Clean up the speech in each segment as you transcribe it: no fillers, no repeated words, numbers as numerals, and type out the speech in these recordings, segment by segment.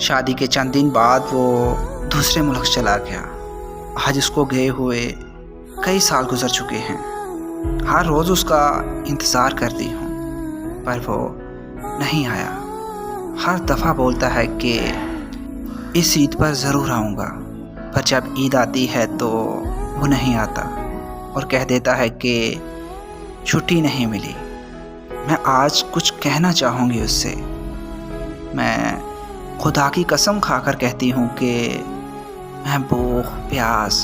शादी के चंद दिन बाद वो दूसरे मुल्क चला गया। आज उसको गए हुए कई साल गुजर चुके हैं। हर रोज़ उसका इंतज़ार करती हूँ पर वो नहीं आया। हर दफ़ा बोलता है कि इस ईद पर ज़रूर आऊँगा, पर जब ईद आती है तो वो नहीं आता और कह देता है कि छुट्टी नहीं मिली। मैं आज कुछ कहना चाहूँगी उससे। मैं खुदा की कसम खाकर कहती हूँ कि मैं भूख प्यास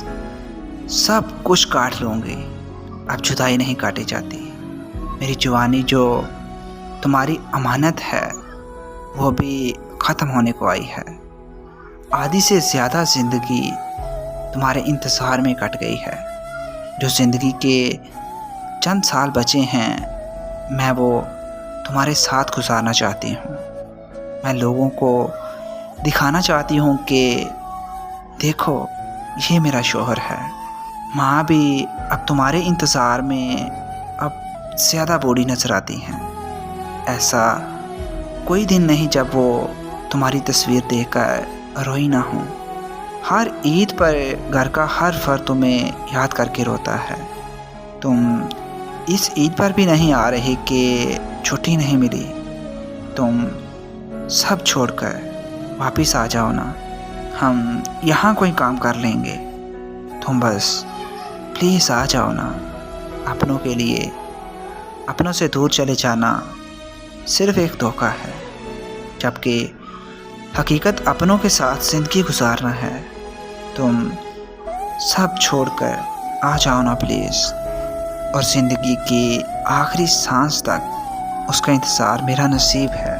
सब कुछ काट लूँगी, अब जुदाई नहीं काटी जाती। मेरी जवानी जो तुम्हारी अमानत है वो भी ख़त्म होने को आई है। आधी से ज़्यादा ज़िंदगी तुम्हारे इंतज़ार में कट गई है। जो ज़िंदगी के चंद साल बचे हैं मैं वो तुम्हारे साथ गुजारना चाहती हूँ। मैं लोगों को दिखाना चाहती हूँ कि देखो ये मेरा शौहर है। माँ भी अब तुम्हारे इंतज़ार में अब ज़्यादा बूढ़ी नजर आती हैं। ऐसा कोई दिन नहीं जब वो तुम्हारी तस्वीर देखकर रोई ना हो। हर ईद पर घर का हर फर्द तुम्हें याद करके रोता है। तुम इस ईद पर भी नहीं आ रही कि छुट्टी नहीं मिली। तुम सब छोड़कर वापस आ जाओ ना, हम यहाँ कोई काम कर लेंगे। तुम बस प्लीज़ आ जाओ ना। अपनों के लिए अपनों से दूर चले जाना सिर्फ़ एक धोखा है, जबकि हकीकत अपनों के साथ ज़िंदगी गुजारना है। तुम सब छोड़कर आ जाओ ना प्लीज़, और ज़िंदगी की आखिरी सांस तक उसका इंतज़ार मेरा नसीब है।